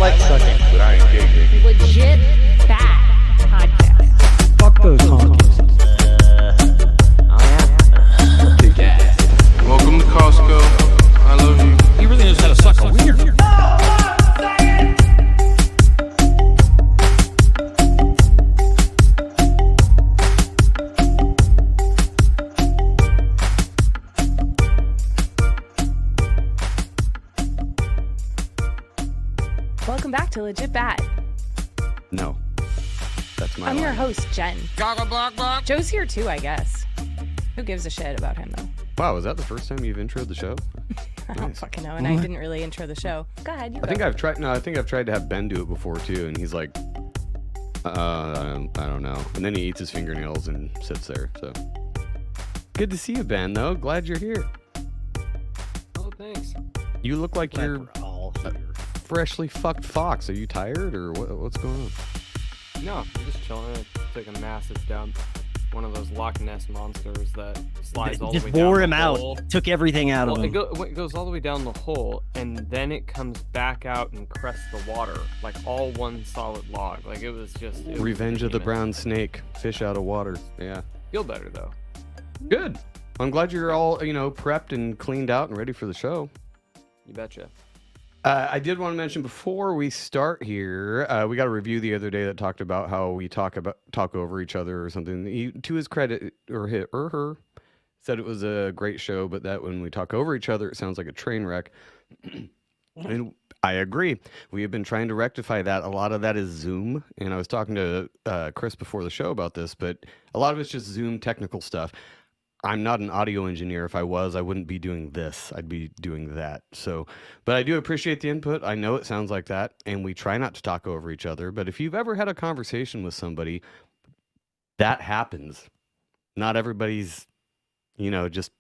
like sucking, but I ain't gay. Legit bad podcast. Fuck those honkies. Welcome to Costco. I love you. He really knows how to suck a wiener. Welcome back to Legit Bad. No. That's my I'm your line. host, Jen. Joe's here too, I guess. Who gives a shit about him, though? Wow, is that the first time you've introed the show? I don't fucking know, and I didn't really intro the show. Go ahead, you I go. think I've tried to have Ben do it before too, and he's like, I don't know. And then he eats his fingernails and sits there. So good to see you, Ben. Though glad you're here. Oh, thanks. You look like you're We're all here. freshly fucked fox. Are you tired or what's going on? No, I'm just chilling. I took a massive dump. One of those Loch Ness monsters that slides all the Just way down bore the him out. hole. Took everything out of Well, him. it goes all the way down the hole, and then it comes back out and crests the water, like all one solid log. Like it was just... It Revenge was of the demon. brown snake, fish out of water. Yeah, Feel better, though. good. I'm glad you're all prepped and cleaned out and ready for the show. You betcha. I did want to mention before we start here, we got a review the other day that talked about how we talk over each other or something. He, to his credit, or her, said it was a great show, but that when we talk over each other, it sounds like a train wreck. And I agree. We have been trying to rectify that. A lot of that is Zoom, and I was talking to Chris before the show about this, but a lot of it's just Zoom technical stuff. I'm not an audio engineer. If I was, I wouldn't be doing this. I'd be doing that. So, but I do appreciate the input. I know it sounds like that, and we try not to talk over each other. But if you've ever had a conversation with somebody, that happens. Not everybody's, just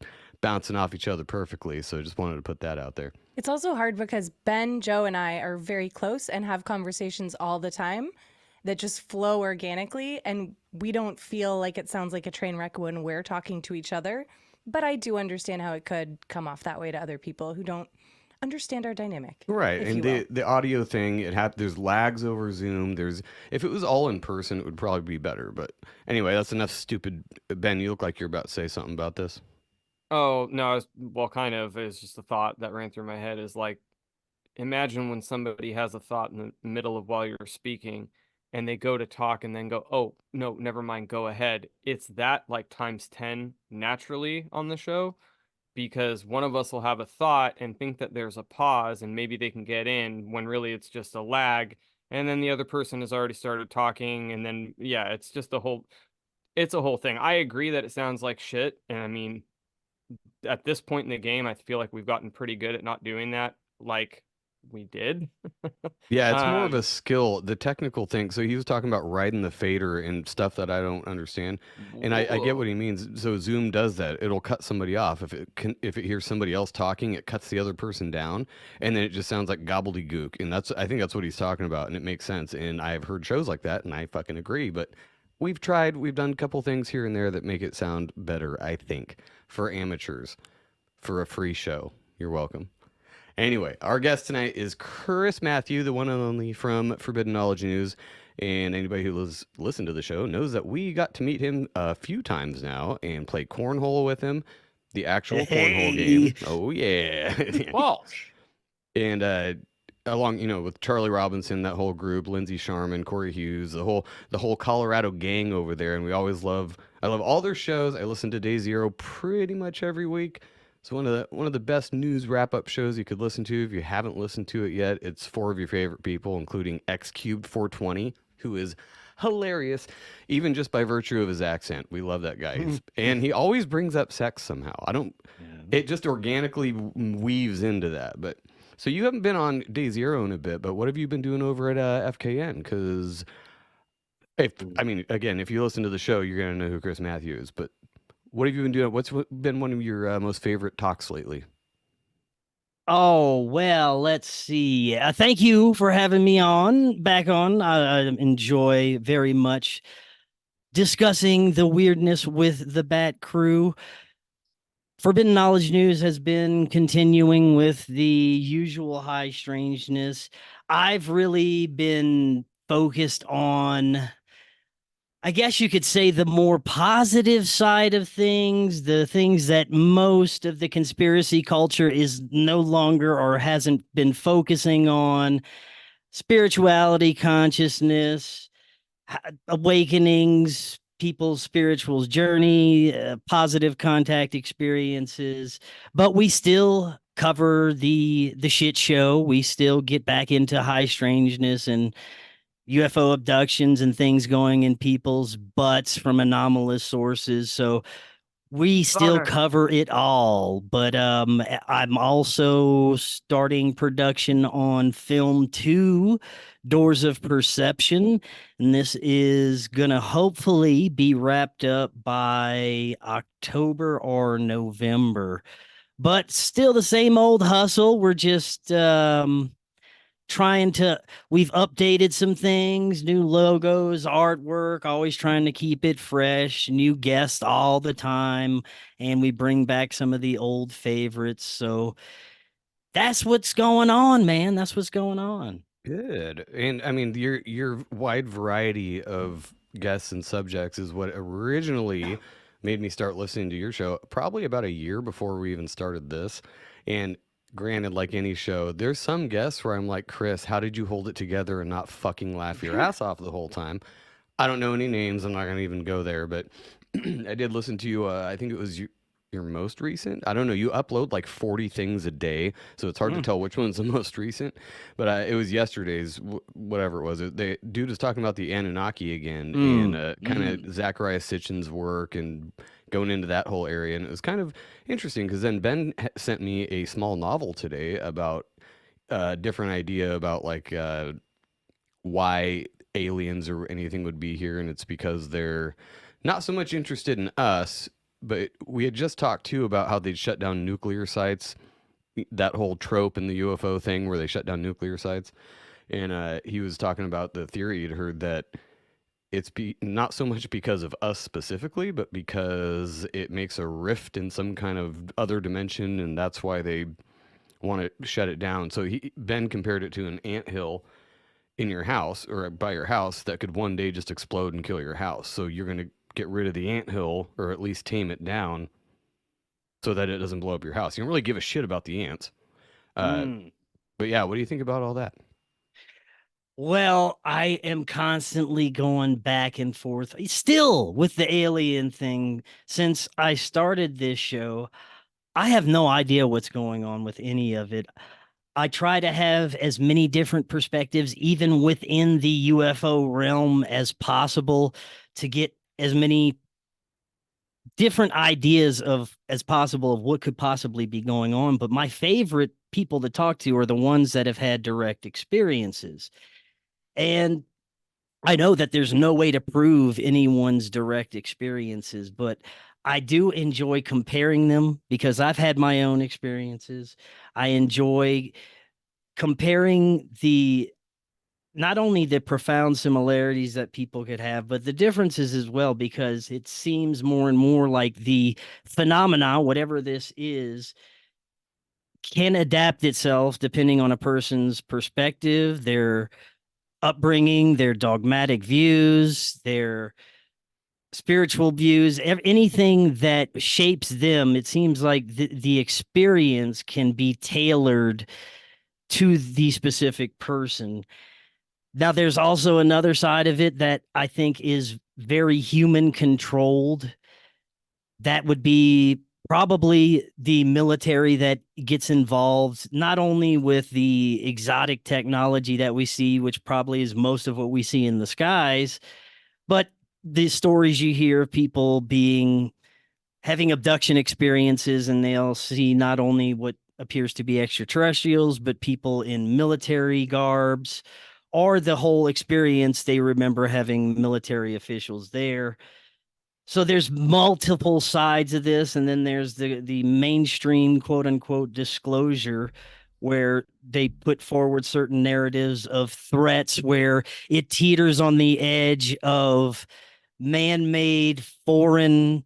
bouncing off each other perfectly. So just wanted to put that out there. It's also hard because Ben, Joe, and I are very close and have conversations all the time that just flow organically, and we don't feel like it sounds like a train wreck when we're talking to each other. But I do understand how it could come off that way to other people who don't understand our dynamic. Right, if and you will. the audio thing, there's lags over Zoom. If it was all in person, it would probably be better. But anyway, that's enough stupid. Ben, you look like you're about to say something about this. Oh, no, kind of. It's just a thought that ran through my head is like, imagine when somebody has a thought in the middle of while you're speaking, and they go to talk and then go, oh, no, never mind, go ahead. It's that like times 10 naturally on the show, because one of us will have a thought and think that there's a pause and maybe they can get in when really it's just a lag. And then the other person has already started talking. And then, yeah, it's a whole thing. I agree that it sounds like shit. And I mean, at this point in the game, I feel like we've gotten pretty good at not doing that. Like we did. Yeah, it's more of a skill, the technical thing. So he was talking about riding the fader and stuff that I don't understand, and I get what he means. So Zoom does that; it'll cut somebody off if it hears somebody else talking, it cuts the other person down, and then it just sounds like gobbledygook. And I think that's what he's talking about, and it makes sense. And I've heard shows like that, and I fucking agree. But we've done a couple things here and there that make it sound better. I think for amateurs, for a free show. You're welcome. Anyway, our guest tonight is Chris Matthew, the one and only from Forbidden.knowledge.news. And anybody who has listened to the show knows that we got to meet him a few times now and play cornhole with him, the actual cornhole game. Oh, yeah. Walsh. And along, with Charlie Robinson, that whole group, Lindsey Sharman, Corey Hughes, the whole Colorado gang over there. And I love all their shows. I listen to Day Zero pretty much every week. It's one of the best news wrap-up shows you could listen to. If you haven't listened to it yet, it's four of your favorite people, including X-Cubed 420, who is hilarious, even just by virtue of his accent. We love that guy. And he always brings up sex somehow. It just organically weaves into that. But so you haven't been on Day Zero in a bit, but what have you been doing over at FKN? Because if you listen to the show, you're going to know who Chris Matthew is, but what have you been doing? What's been one of your most favorite talks lately? Oh, well, let's see. Thank you for having me back on. I enjoy very much discussing the weirdness with the Bat Crew. Forbidden Knowledge News has been continuing with the usual high strangeness. I've really been focused on, I guess you could say, the more positive side of things, the things that most of the conspiracy culture is no longer or hasn't been focusing on: spirituality, consciousness, awakenings, people's spiritual journey, positive contact experiences. But we still cover the shit show. We still get back into high strangeness and UFO abductions and things going in people's butts from anomalous sources. So we still cover it all, but I'm also starting production on film 2, Doors of Perception, and this is gonna hopefully be wrapped up by October or November. But still the same old hustle. We're just we've updated some things, new logos, artwork, always trying to keep it fresh, new guests all the time, and we bring back some of the old favorites. So that's what's going on, man. That's what's going on. Good. And I mean, your wide variety of guests and subjects is what originally made me start listening to your show, probably about a year before we even started this. And granted, like any show, there's some guests where I'm like, Chris, how did you hold it together and not fucking laugh your ass off the whole time? I don't know any names. I'm not going to even go there, but I did listen to you. I think it was your most recent. I don't know. You upload like 40 things a day, so it's hard to tell which one's the most recent. But it was yesterday's, whatever it was. The dude was talking about the Anunnaki again and kind of Zachariah Sitchin's work and going into that whole area. And it was kind of interesting because then Ben sent me a small novel today about a different idea about like why aliens or anything would be here, and it's because they're not so much interested in us, but we had just talked too about how they'd shut down nuclear sites, that whole trope in the UFO thing where they shut down nuclear sites. And he was talking about the theory he'd heard that it's not so much because of us specifically, but because it makes a rift in some kind of other dimension, and that's why they want to shut it down. So Ben compared it to an anthill in your house or by your house that could one day just explode and kill your house. So you're going to get rid of the anthill or at least tame it down so that it doesn't blow up your house. You don't really give a shit about the ants. But yeah, what do you think about all that? Well, I am constantly going back and forth, still with the alien thing. Since I started this show, I have no idea what's going on with any of it. I try to have as many different perspectives, even within the UFO realm, as possible to get as many different ideas as possible of what could possibly be going on. But my favorite people to talk to are the ones that have had direct experiences. And I know that there's no way to prove anyone's direct experiences, but I do enjoy comparing them because I've had my own experiences. I enjoy comparing not only the profound similarities that people could have, but the differences as well, because it seems more and more like the phenomena, whatever this is, can adapt itself depending on a person's perspective, their upbringing, their dogmatic views, their spiritual views, anything that shapes them. It seems like the experience can be tailored to the specific person. Now, there's also another side of it that I think is very human controlled. That would be probably the military that gets involved, not only with the exotic technology that we see, which probably is most of what we see in the skies, but the stories you hear of people having abduction experiences, and they'll see not only what appears to be extraterrestrials, but people in military garbs, or the whole experience they remember having military officials there. So there's multiple sides of this, and then there's the mainstream quote unquote disclosure where they put forward certain narratives of threats where it teeters on the edge of man-made foreign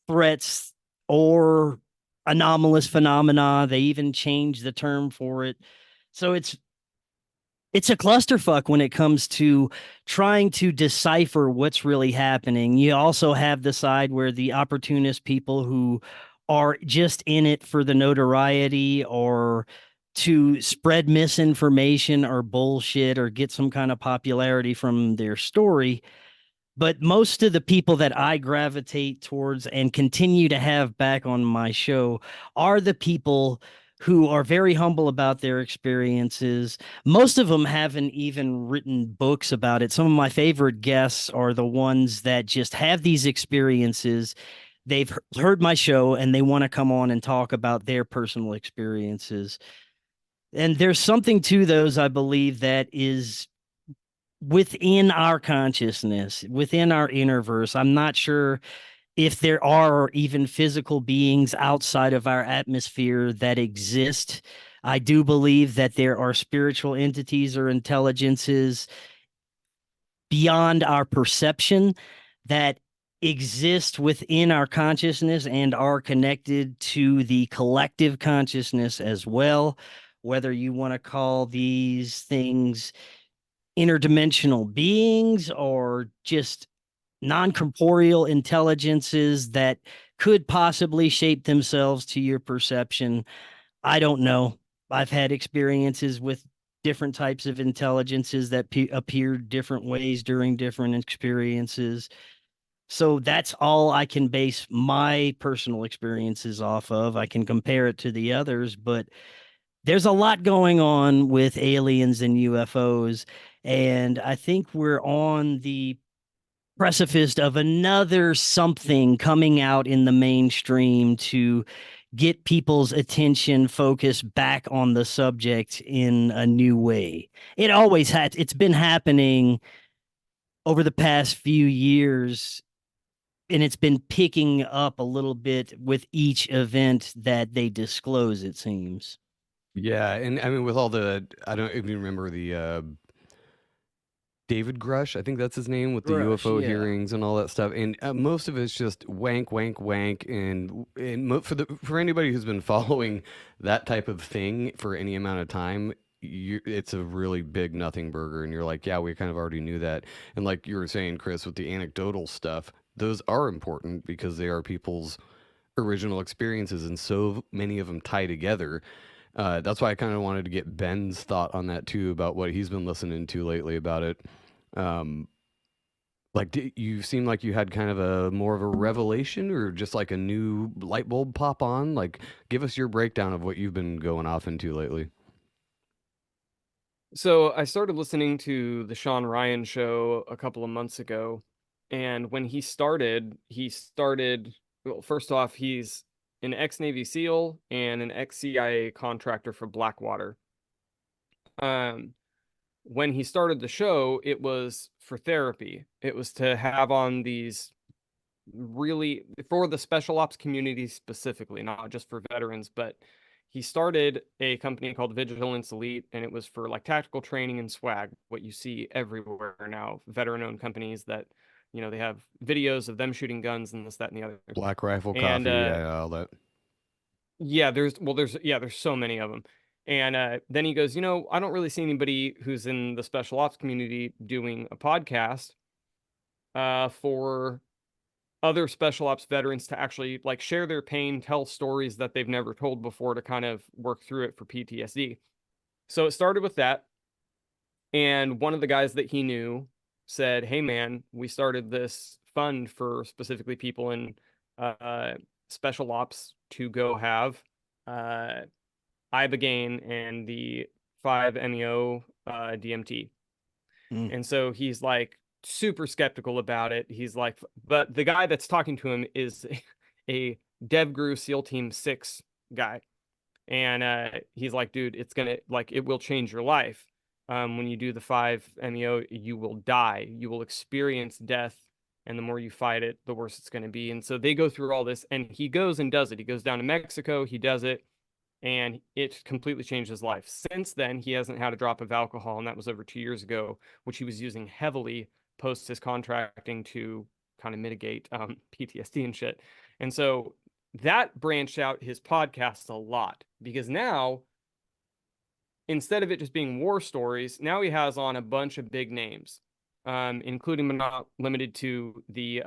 threats or anomalous phenomena. They even changed the term for it. So it's a clusterfuck when it comes to trying to decipher what's really happening. You also have the side where the opportunist people who are just in it for the notoriety or to spread misinformation or bullshit or get some kind of popularity from their story. But most of the people that I gravitate towards and continue to have back on my show are the people who are very humble about their experiences. Most of them haven't even written books about it. Some of my favorite guests are the ones that just have these experiences. They've heard my show and they want to come on and talk about their personal experiences. And there's something to those, I believe, that is within our consciousness, within our innerverse. I'm not sure if there are even physical beings outside of our atmosphere that exist. I do believe that there are spiritual entities or intelligences beyond our perception that exist within our consciousness and are connected to the collective consciousness as well. Whether you want to call these things interdimensional beings or just non-corporeal intelligences that could possibly shape themselves to your perception. I don't know. I've had experiences with different types of intelligences that appeared different ways during different experiences. So that's all I can base my personal experiences off of. I can compare it to the others, but there's a lot going on with aliens and UFOs. And I think we're on the precipice of another something coming out in the mainstream to get people's attention focused back on the subject in a new way. It always had, it's been happening over the past few years, and it's been picking up a little bit with each event that they disclose, it seems. Yeah, and I mean with all the I don't even remember the David Grush, I think that's his name, with the Grush, UFO yeah. hearings and all that stuff, and most of it's just wank, wank, wank, and for anybody who's been following that type of thing for any amount of time, it's a really big nothing burger, and you're like, yeah, we kind of already knew that, and like you were saying, Chris, with the anecdotal stuff, those are important because they are people's original experiences, and so many of them tie together. That's why I kind of wanted to get Ben's thought on that too, about what he's been listening to lately about it. Um, like, you seem like you had kind of a more of a revelation, or just like a new light bulb pop on. Like, give us your breakdown of what you've been going off into lately. So I started listening to the Sean Ryan show a couple of months ago, and when he started. Well, first off, he's an ex-Navy SEAL and an ex-CIA contractor for Blackwater. Um, when he started the show, it was for therapy. It was to have on these really for the special ops community specifically, not just for veterans, but he started a company called Vigilance Elite, and it was for like tactical training and swag, what you see everywhere now, veteran-owned companies that, they have videos of them shooting guns and this, that, and the other. Black Rifle And Coffee, yeah, all that. yeah, there's so many of them. And then he goes, I don't really see anybody who's in the special ops community doing a podcast for other special ops veterans to actually like share their pain, tell stories that they've never told before to kind of work through it for PTSD. So it started with that. And one of the guys that he knew said, "Hey man, we started this fund for specifically people in special ops to go have uh ibogaine and the 5-MeO DMT." Mm. And so he's like super skeptical about it. He's like, but the guy that's talking to him is a DevGru SEAL Team 6 guy. And he's like, dude, it's gonna, like, it will change your life. When you do the 5-MeO, you will die. You will experience death. And the more you fight it, the worse it's going to be. And so they go through all this, and he goes and does it. He goes down to Mexico, he does it, and it completely changed his life. Since then, he hasn't had a drop of alcohol, and that was over 2 years ago, which he was using heavily post his contracting to kind of mitigate PTSD and shit. And so that branched out his podcast a lot, because now, instead of it just being war stories, now he has on a bunch of big names, including but not limited to the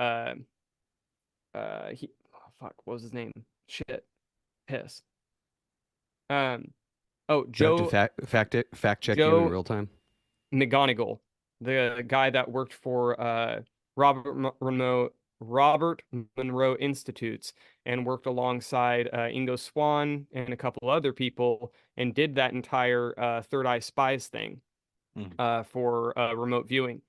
what was his name? Shit, piss. Oh, You have to Joe fact check you in Joe real time. McGonigal, the guy that worked for Robert Monroe Institutes and worked alongside Ingo Swann and a couple other people and did that entire Third Eye Spies thing for remote viewing.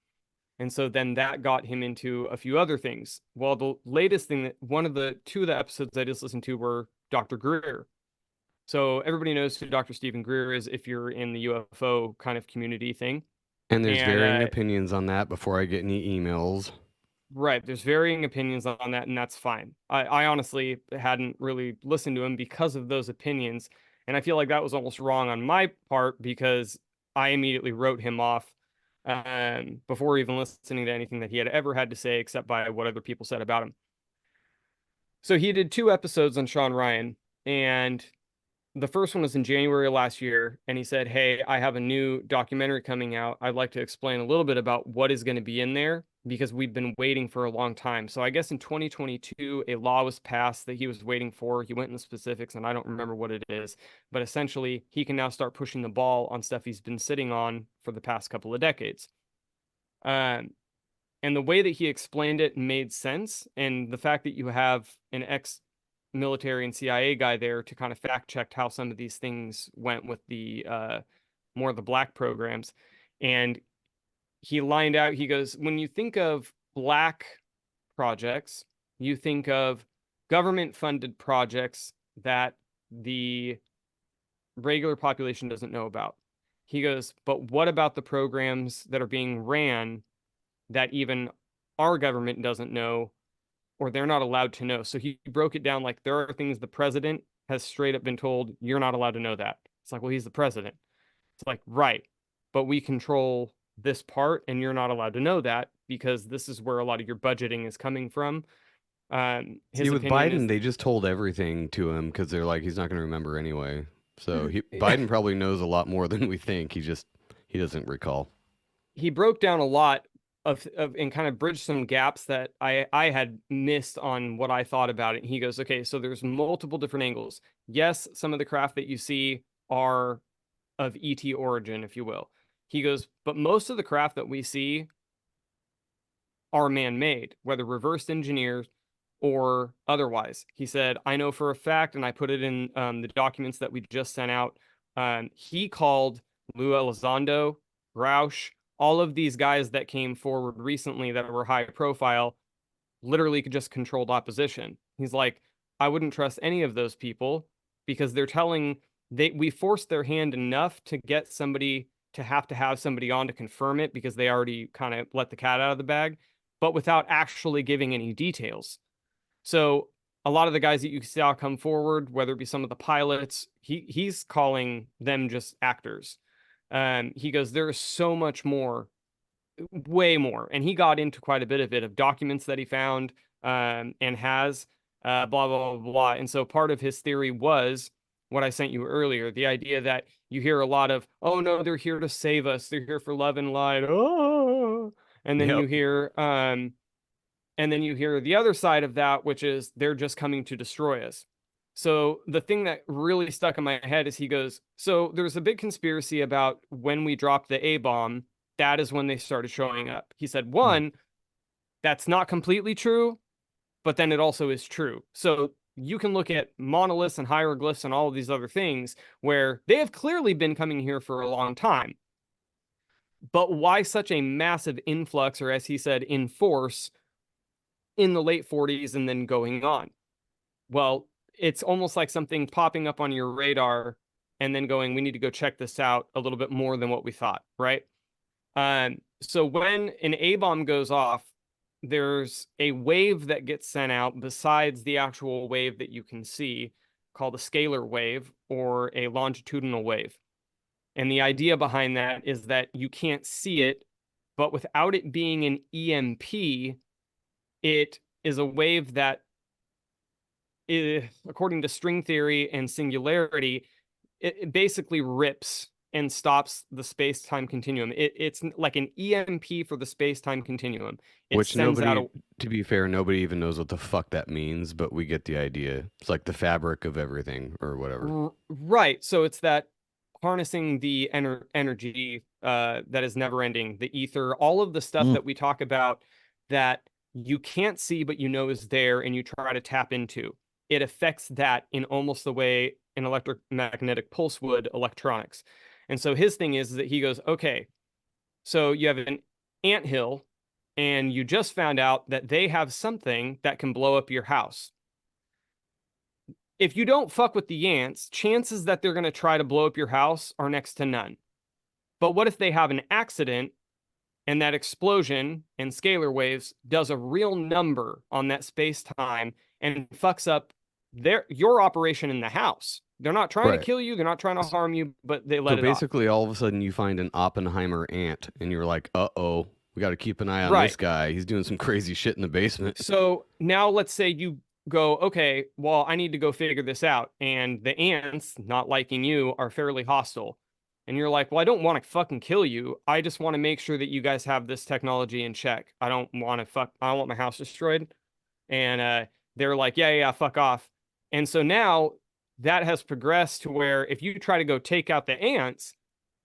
And so then that got him into a few other things. Well, the latest thing that two of the episodes I just listened to were Dr. Greer. So everybody knows who Dr. Stephen Greer is if you're in the UFO kind of community thing. And there's varying opinions on that before I get any emails. Right. There's varying opinions on that, and that's fine. I honestly hadn't really listened to him because of those opinions. And I feel like that was almost wrong on my part because I immediately wrote him off before even listening to anything that he had ever had to say except by what other people said about him. So he did 2 episodes on Sean Ryan, and the first one was in January of last year, and he said, "Hey, I have a new documentary coming out. I'd like to explain a little bit about what is going to be in there because we've been waiting for a long time." So I guess in 2022, a law was passed that he was waiting for. He went into specifics, and I don't remember what it is, but essentially, he can now start pushing the ball on stuff he's been sitting on for the past couple of decades. And the way that he explained it made sense, and the fact that you have an military and CIA guy there to kind of fact check how some of these things went with the more of the black programs. And he lined out, he goes, when you think of black projects, you think of government funded projects that the regular population doesn't know about. He goes, but what about the programs that are being ran that even our government doesn't know or they're not allowed to know? So he broke it down like there are things the president has straight up been told, you're not allowed to know that. It's like, well, he's the president. It's like, right, but we control this part and you're not allowed to know that because this is where a lot of your budgeting is coming from. See, with Biden, they just told everything to him because they're like, he's not going to remember anyway. So Biden probably knows a lot more than we think. He doesn't recall. He broke down a lot of and kind of bridged some gaps that I had missed on what I thought about it. He goes, okay, so there's multiple different angles. Yes, some of the craft that you see are of ET origin, if you will. He goes, but most of the craft that we see are man-made, whether reverse engineered or otherwise. He said, I know for a fact, and I put it in the documents that we just sent out, he called Lou Elizondo, Roush, all of these guys that came forward recently that were high profile, literally just controlled opposition. He's like, I wouldn't trust any of those people because they're telling, we forced their hand enough to get somebody to have somebody on to confirm it because they already kind of let the cat out of the bag, but without actually giving any details. So a lot of the guys that you saw come forward, whether it be some of the pilots, he's calling them just actors. He goes, there's so much more, way more. And he got into quite a bit of it, of documents that he found and has, blah, blah, blah, blah. And so part of his theory was what I sent you earlier, the idea that you hear a lot of, oh no, they're here to save us. They're here for love and light. Oh, and then you hear, and then you hear the other side of that, which is they're just coming to destroy us. So the thing that really stuck in my head is he goes, so there's a big conspiracy about when we dropped the A-bomb, that is when they started showing up. He said, one, that's not completely true, but then it also is true. So you can look at monoliths and hieroglyphs and all of these other things where they have clearly been coming here for a long time. But why such a massive influx, or as he said, in force, in the late 40s and then going on? Well, it's almost like something popping up on your radar and then going, we need to go check this out a little bit more than what we thought, right? So when an A-bomb goes off, there's a wave that gets sent out besides the actual wave that you can see called a scalar wave or a longitudinal wave. And the idea behind that is that you can't see it, but without it being an EMP, it is a wave that according to string theory and singularity, it basically rips and stops the space-time continuum. It's like an EMP for the space-time continuum. It Which sends out nobody, to be fair, nobody even knows what the fuck that means, but we get the idea. It's like the fabric of everything or whatever. right. So it's that harnessing the energy that is never ending, the ether, all of the stuff that we talk about that you can't see but you know is there and you try to tap into. It affects that in almost the way an electromagnetic pulse would electronics. And so his thing is that he goes, okay, so you have an anthill and you just found out that they have something that can blow up your house. If you don't fuck with the ants, chances that they're going to try to blow up your house are next to none. But what if they have an accident and that explosion and scalar waves does a real number on that space-time and fucks up your operation in the house? They're not trying to kill you, they're not trying to harm you, but they let it off. So basically, all of a sudden, you find an Oppenheimer ant, and you're like, "Uh-oh, we got to keep an eye on this guy. He's doing some crazy shit in the basement." So now let's say you go, okay, well, I need to go figure this out. And the ants, not liking you, are fairly hostile. And you're like, well, I don't want to fucking kill you. I just want to make sure that you guys have this technology in check. I don't want my house destroyed. And they're like, yeah, fuck off. And so now that has progressed to where if you try to go take out the ants,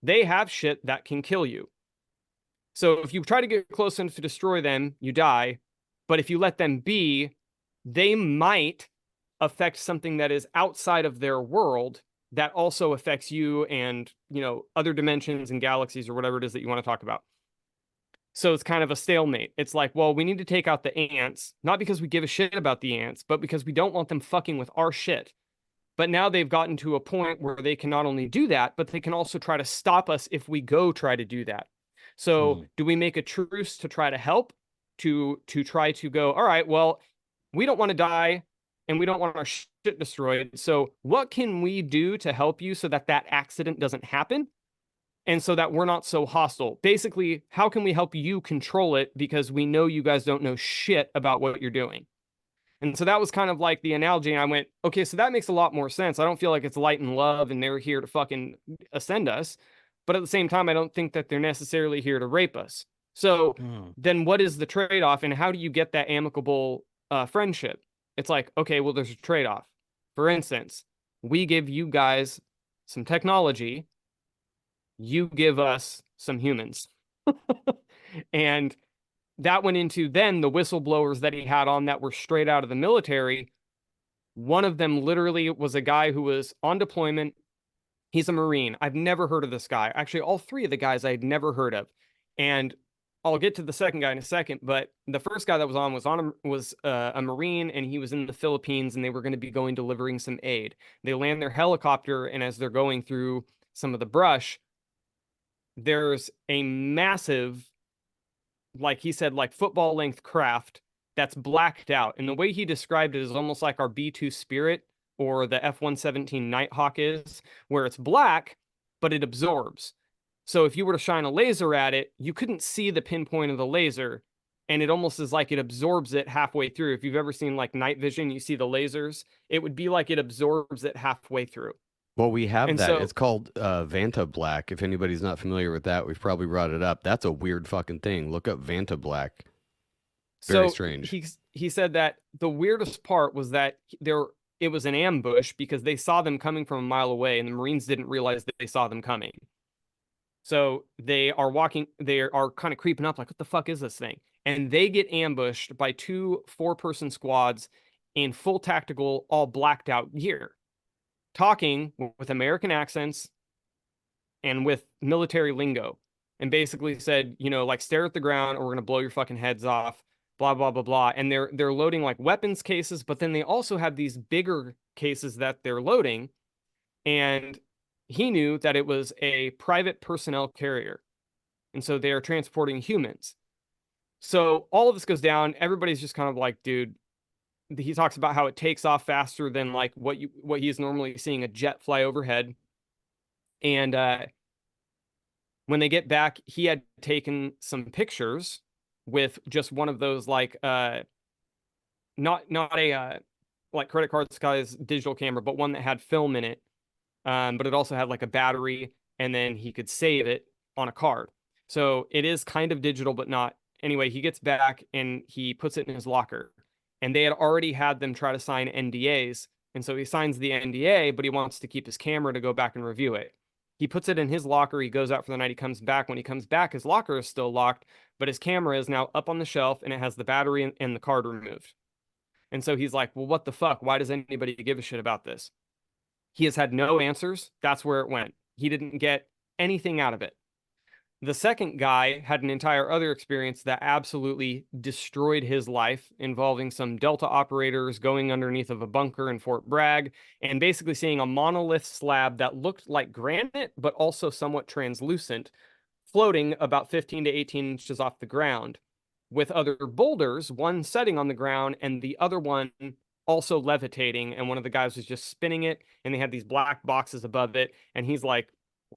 they have shit that can kill you. So if you try to get close enough to destroy them, you die. But if you let them be, they might affect something that is outside of their world that also affects you and, other dimensions and galaxies or whatever it is that you want to talk about. So it's kind of a stalemate. It's like, well, we need to take out the ants, not because we give a shit about the ants, but because we don't want them fucking with our shit. But now they've gotten to a point where they can not only do that, but they can also try to stop us if we go try to do that. So do we make a truce to try to help, to try to go, all right, well, we don't want to die and we don't want our shit destroyed. So what can we do to help you so that that accident doesn't happen? And so that we're not so hostile. Basically, how can we help you control it? Because we know you guys don't know shit about what you're doing. And so that was kind of like the analogy. And I went, okay, so that makes a lot more sense. I don't feel like it's light and love and they're here to fucking ascend us. But at the same time, I don't think that they're necessarily here to rape us. So then what is the trade-off and how do you get that amicable friendship? It's like, okay, well, there's a trade-off. For instance, we give you guys some technology. You give us some humans. And that went into then the whistleblowers that he had on that were straight out of the military. One of them literally was a guy who was on deployment. He's a Marine. I've never heard of this guy. Actually, all three of the guys I had never heard of. And I'll get to the second guy in a second, but the first guy that was a Marine, and he was in the Philippines, and they were going to be delivering some aid. They land their helicopter, and as they're going through some of the brush, there's a massive, like he said, like football length craft that's blacked out. And the way he described it is almost like our B-2 Spirit or the F-117 Nighthawk is, where it's black, but it absorbs. So if you were to shine a laser at it, you couldn't see the pinpoint of the laser. And it almost is like it absorbs it halfway through. If you've ever seen like night vision, you see the lasers, it would be like it absorbs it halfway through. Well, we have And that. so- It's called Vanta Black. If anybody's not familiar with that, we've probably brought it up. That's a weird fucking thing. Look up Vanta Black. Very strange. He said that the weirdest part was that it was an ambush because they saw them coming from a mile away, and the Marines didn't realize that they saw them coming. So they are kind of creeping up like, what the fuck is this thing? And they get ambushed by 2 4-person squads in full tactical, all blacked out gear, talking with American accents and with military lingo, and basically said, like, stare at the ground or we're going to blow your fucking heads off, blah, blah, blah, blah. And they're loading like weapons cases, but then they also have these bigger cases that they're loading. And he knew that it was a private personnel carrier. And so they are transporting humans. So all of this goes down. Everybody's just kind of like, dude, he talks about how it takes off faster than like what he's normally seeing a jet fly overhead. And when they get back, he had taken some pictures with just one of those like not a like credit card size digital camera, but one that had film in it. But it also had like a battery, and then he could save it on a card. So it is kind of digital, but not. Anyway, he gets back and he puts it in his locker. And they had already had them try to sign NDAs. And so he signs the NDA, but he wants to keep his camera to go back and review it. He puts it in his locker. He goes out for the night. He comes back. When he comes back, his locker is still locked, but his camera is now up on the shelf and it has the battery and the card removed. And so he's like, well, what the fuck? Why does anybody give a shit about this? He has had no answers. That's where it went. He didn't get anything out of it. The second guy had an entire other experience that absolutely destroyed his life, involving some Delta operators going underneath of a bunker in Fort Bragg and basically seeing a monolith slab that looked like granite, but also somewhat translucent, floating about 15 to 18 inches off the ground, with other boulders, one setting on the ground and the other one also levitating. And one of the guys was just spinning it, and they had these black boxes above it. And he's like,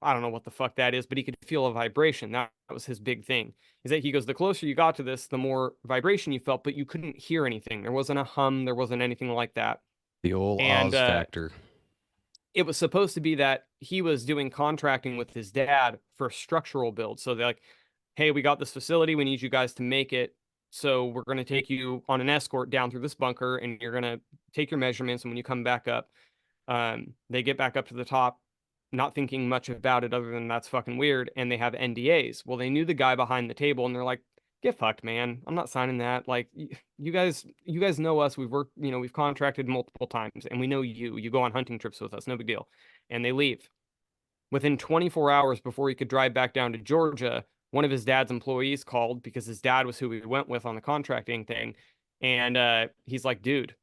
I don't know what the fuck that is, but he could feel a vibration. That was his big thing. Is that he goes, the closer you got to this, the more vibration you felt, but you couldn't hear anything. There wasn't a hum. There wasn't anything like that. The old And Oz factor. it was supposed to be that he was doing contracting with his dad for structural build. So they're like, hey, we got this facility. We need you guys to make it. So we're going to take you on an escort down through this bunker, and you're going to take your measurements. And when you come back up, they get back up to the top, not thinking much about it other than that's fucking weird. And they have NDAs. Well, they knew the guy behind the table, and they're like, get fucked, man. I'm not signing that. Like, you guys know us. We've worked, we've contracted multiple times, and we know you go on hunting trips with us. No big deal. And they leave. Within 24 hours before he could drive back down to Georgia, one of his dad's employees called, because his dad was who we went with on the contracting thing. And he's like, dude,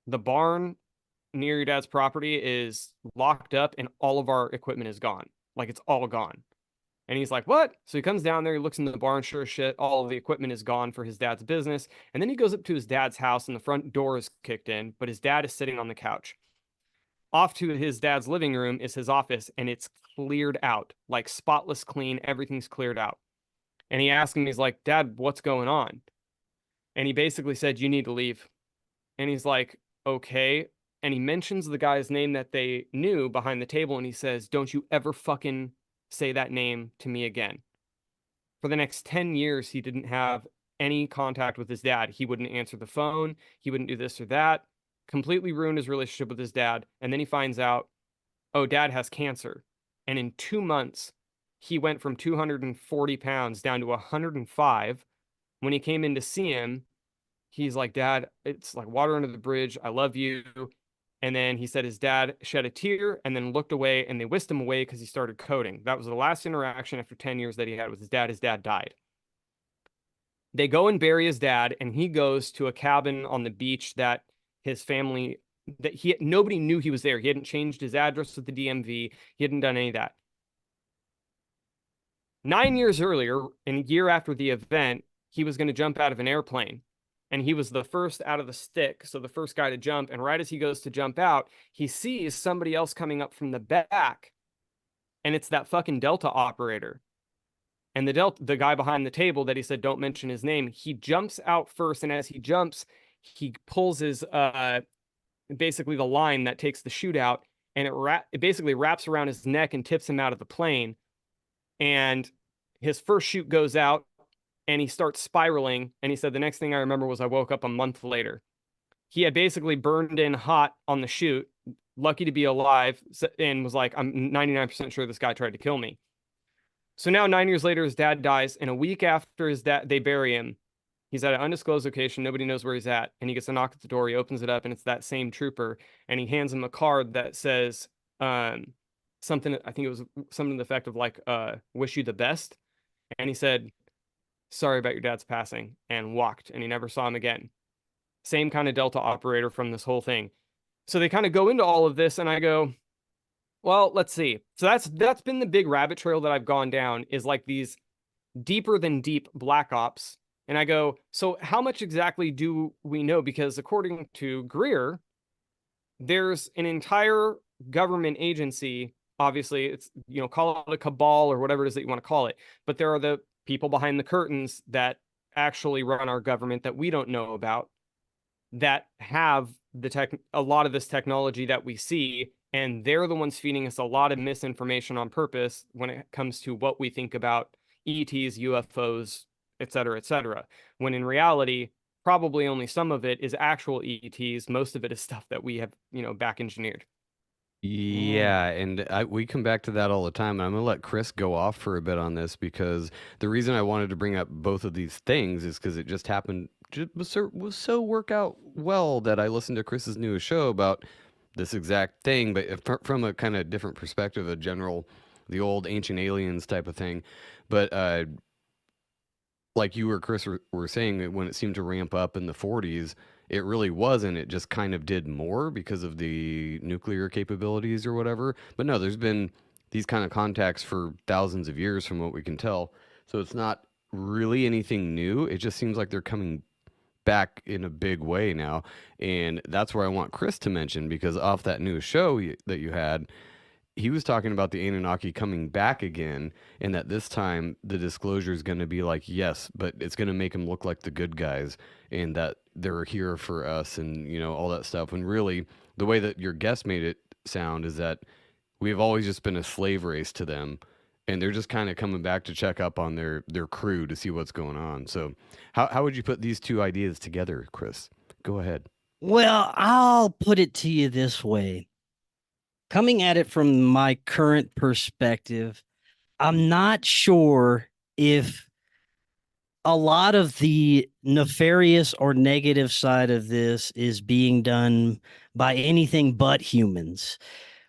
the barn near your dad's property is locked up and all of our equipment is gone. Like, it's all gone. And he's like, what? So he comes down there, he looks in the barn, sure as shit, all of the equipment is gone for his dad's business. And then he goes up to his dad's house, and the front door is kicked in, but his dad is sitting on the couch. Off to his dad's living room is his office, and it's cleared out, like spotless clean. Everything's cleared out. And he asked him, he's like, Dad, what's going on? And he basically said, you need to leave. And he's like, okay. And he mentions the guy's name that they knew behind the table, and he says, don't you ever fucking say that name to me again. For the next 10 years, he didn't have any contact with his dad. He wouldn't answer the phone. He wouldn't do this or that. Completely ruined his relationship with his dad. And then he finds out, oh, dad has cancer. And in 2 months, he went from 240 pounds down to 105. When he came in to see him, he's like, Dad, it's like water under the bridge. I love you. And then he said his dad shed a tear and then looked away, and they whisked him away because he started coding. That was the last interaction after 10 years that he had with his dad. His dad died. They go and bury his dad, and he goes to a cabin on the beach that his family, that nobody knew he was there. He hadn't changed his address with the DMV. He hadn't done any of that. 9 years earlier, and a year after the event, he was going to jump out of an airplane. And he was the first out of the stick, so the first guy to jump. And right as he goes to jump out, he sees somebody else coming up from the back. And it's that fucking Delta operator. And the guy behind the table that he said, don't mention his name, he jumps out first. And as he jumps, he pulls his, basically the line that takes the chute out. And it basically wraps around his neck and tips him out of the plane. And his first chute goes out, and he starts spiraling. And he said, the next thing I remember was I woke up a month later. He had basically burned in hot on the chute, lucky to be alive, and was like, I'm 99% sure this guy tried to kill me. So now 9 years later, his dad dies. And a week after his dad, they bury him. He's at an undisclosed location. Nobody knows where he's at. And he gets a knock at the door. He opens it up, and it's that same trooper. And he hands him a card that says something, I think it was something to the effect of like, wish you the best. And he said, sorry about your dad's passing, and walked, and he never saw him again. Same kind of Delta operator from this whole thing. So they kind of go into all of this, and I go, well, let's see. So that's been the big rabbit trail that I've gone down, is like these deeper than deep black ops. And I go, so how much exactly do we know? Because according to Greer, there's an entire government agency. Obviously, it's, call it a cabal or whatever it is that you want to call it. But there are the people behind the curtains that actually run our government that we don't know about. that have a lot of this technology that we see, and they're the ones feeding us a lot of misinformation on purpose when it comes to what we think about ETs, UFOs, et cetera, when in reality, probably only some of it is actual ETs. Most of it is stuff that we have, back engineered. Yeah, and we come back to that all the time. And I'm going to let Chris go off for a bit on this because the reason I wanted to bring up both of these things is because it just happened, was so work out well that I listened to Chris's newest show about this exact thing, but from a kind of different perspective, a general, the old ancient aliens type of thing. But like you or Chris were saying, that when it seemed to ramp up in the 40s, it really wasn't. It just kind of did more because of the nuclear capabilities or whatever. But no, there's been these kind of contacts for thousands of years from what we can tell. So it's not really anything new. It just seems like they're coming back in a big way now. And that's where I want Chris to mention, because off that new show that you had, he was talking about the Anunnaki coming back again, and that this time the disclosure is going to be like, yes, but it's going to make them look like the good guys, and that they're here for us, and all that stuff. When really, the way that your guest made it sound is that we've always just been a slave race to them, and they're just kind of coming back to check up on their crew to see what's going on. So, how would you put these two ideas together, Chris? Go ahead. Well, I'll put it to you this way. Coming at it from my current perspective, I'm not sure if a lot of the nefarious or negative side of this is being done by anything but humans.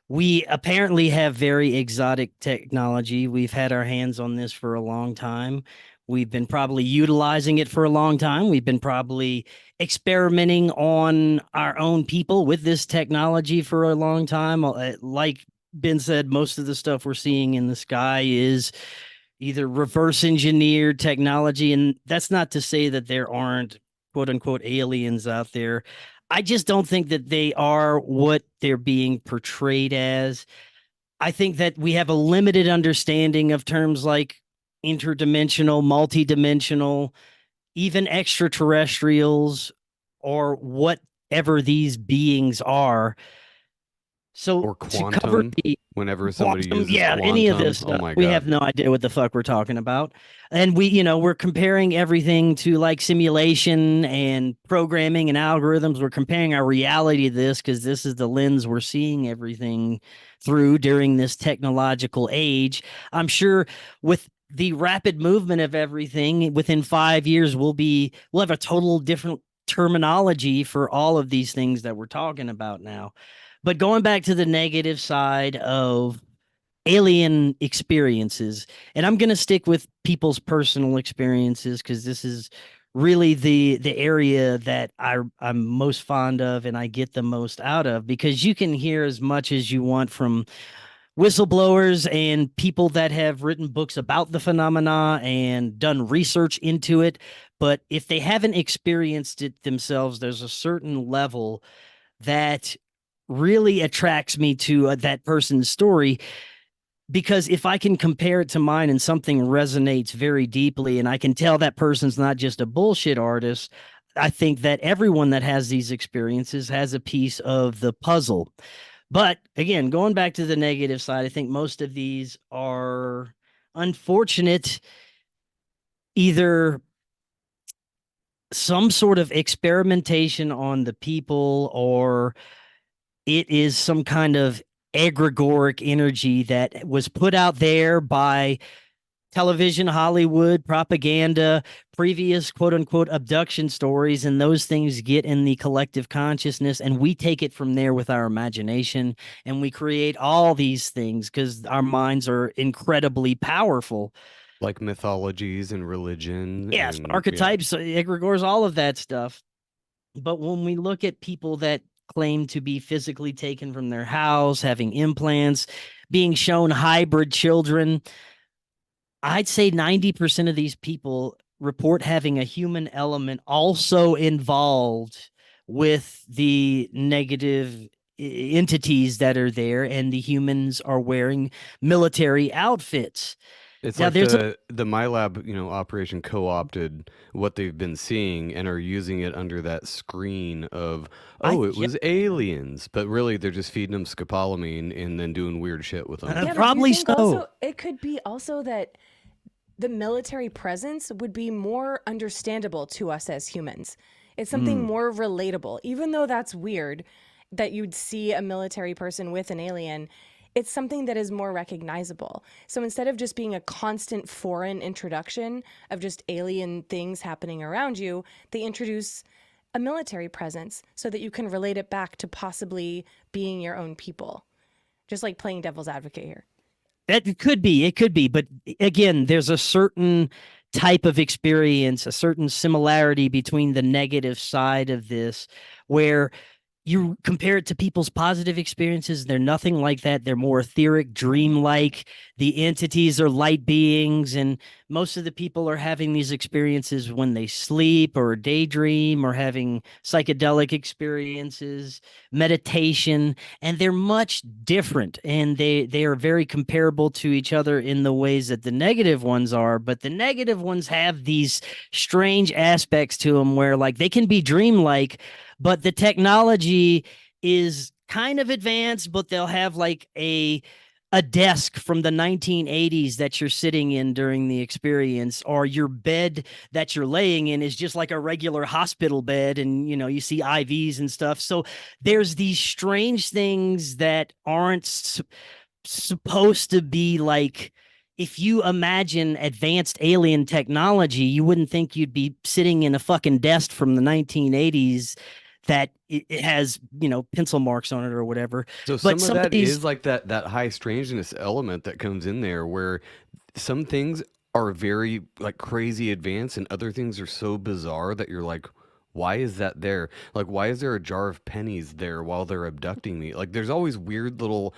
We apparently have very exotic technology. We've had our hands on this for a long time. We've been probably utilizing it for a long time. We've been probably experimenting on our own people with this technology for a long time. Like Ben said, most of the stuff we're seeing in the sky is either reverse engineered technology. And that's not to say that there aren't quote unquote aliens out there. I just don't think that they are what they're being portrayed as. I think that we have a limited understanding of terms like interdimensional, multidimensional, even extraterrestrials, or whatever these beings are. So Or to cover quantum, the whenever somebody uses any of quantum. this Oh stuff, my we God. have no idea what the fuck we're talking about. And we're comparing everything to like simulation and programming and algorithms. We're comparing our reality to this because this is the lens we're seeing everything through during this technological age. I'm sure with the rapid movement of everything, within 5 years, we'll have a total different terminology for all of these things that we're talking about now. But going back to the negative side of alien experiences, and I'm going to stick with people's personal experiences because this is really the area that I'm most fond of and I get the most out of, because you can hear as much as you want from whistleblowers and people that have written books about the phenomena and done research into it. But if they haven't experienced it themselves, there's a certain level that really attracts me to that person's story, because if I can compare it to mine and something resonates very deeply and I can tell that person's not just a bullshit artist, I think that everyone that has these experiences has a piece of the puzzle. But again, going back to the negative side, I think most of these are unfortunate, either some sort of experimentation on the people, or it is some kind of egregoric energy that was put out there by television, Hollywood, propaganda, previous quote unquote abduction stories, and those things get in the collective consciousness, and we take it from there with our imagination, and we create all these things because our minds are incredibly powerful. Like mythologies and religion. Yes, And archetypes, egregores, all of that stuff. But when we look at people that claim to be physically taken from their house, having implants, being shown hybrid children, I'd say 90% of these people report having a human element also involved with the negative entities that are there, and the humans are wearing military outfits. It's Now like there's the MILAB, operation co-opted what they've been seeing and are using it under that screen of, I oh, it was aliens, but really they're just feeding them scopolamine and then doing weird shit with them. Yeah, but do you probably think so. also it could be also that the military presence would be more understandable to us as humans? It's something more relatable, even though that's weird that you'd see a military person with an alien. It's something that is more recognizable. So instead of just being a constant foreign introduction of just alien things happening around you, they introduce a military presence so that you can relate it back to possibly being your own people. Just like playing devil's advocate here. It could be, but again, there's a certain type of experience, a certain similarity between the negative side of this, where you compare it to people's positive experiences, they're nothing like that. They're more etheric, dreamlike. The entities are light beings, and most of the people are having these experiences when they sleep or daydream or having psychedelic experiences, meditation, and they're much different. And they are very comparable to each other in the ways that the negative ones are, but the negative ones have these strange aspects to them where like they can be dreamlike, but the technology is kind of advanced, but they'll have like a desk from the 1980s that you're sitting in during the experience, or your bed that you're laying in is just like a regular hospital bed, and you see IVs and stuff. So there's these strange things that aren't supposed to be like, if you imagine advanced alien technology, you wouldn't think you'd be sitting in a fucking desk from the 1980s that it has, pencil marks on it or whatever. So But some of some of that these, is like that high strangeness element that comes in there where some things are very like crazy advanced and other things are so bizarre that you're like, why is that there? Like, why is there a jar of pennies there while they're abducting me? Like, there's always weird little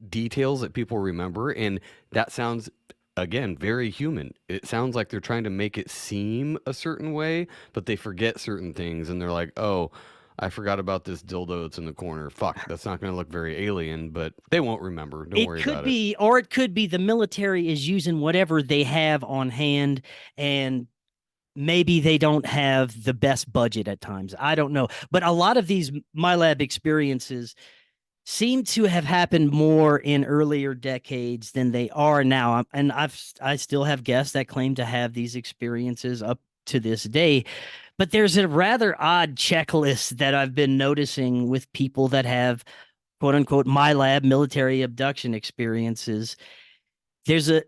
details that people remember, and that sounds, again, very human. It sounds like they're trying to make it seem a certain way, but they forget certain things, and they're like, oh, I forgot about this dildo that's in the corner. Fuck, that's not going to look very alien, but they won't remember. Don't it worry could about it. be, or it could be the military is using whatever they have on hand, and maybe they don't have the best budget at times. I don't know. But a lot of these MyLab experiences seem to have happened more in earlier decades than they are now. And I still have guests that claim to have these experiences up to this day. But there's a rather odd checklist that I've been noticing with people that have quote unquote MyLab military abduction experiences. There's a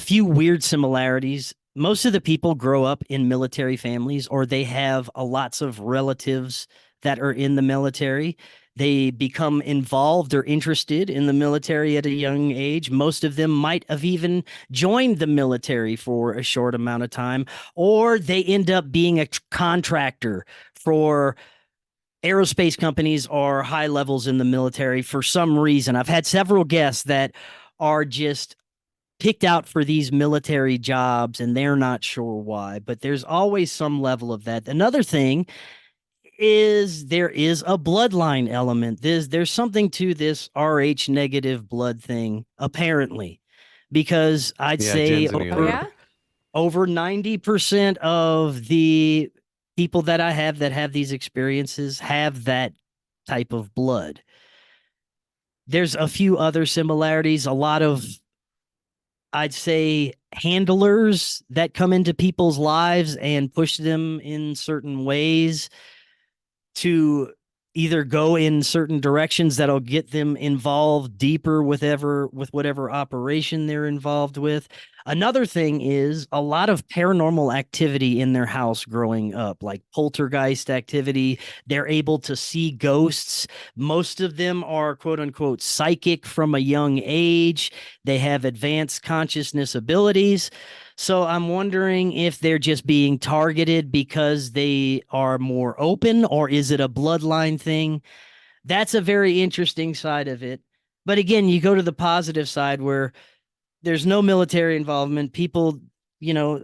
few weird similarities. Most of the people grow up in military families, or they have lots of relatives that are in the military. They become involved or interested in the military at a young age. Most of them might have even joined the military for a short amount of time, or they end up being a contractor for aerospace companies or high levels in the military for some reason. I've had several guests that are just picked out for these military jobs and they're not sure why, but there's always some level of that. Another thing is there is a bloodline element. There's something to this RH negative blood thing, apparently, because I'd Yeah, say Jen's in the Oh, other. yeah? over 90% of the people that I have that have these experiences have that type of blood. There's a few other similarities, a lot of, I'd say, handlers that come into people's lives and push them in certain ways to either go in certain directions that'll get them involved deeper with whatever operation they're involved with. Another thing is a lot of paranormal activity in their house growing up, like poltergeist activity. They're able to see ghosts. Most of them are quote unquote psychic from a young age. They have advanced consciousness abilities. So I'm wondering if they're just being targeted because they are more open, or is it a bloodline thing? That's a very interesting side of it. But again, you go to the positive side where there's no military involvement. People,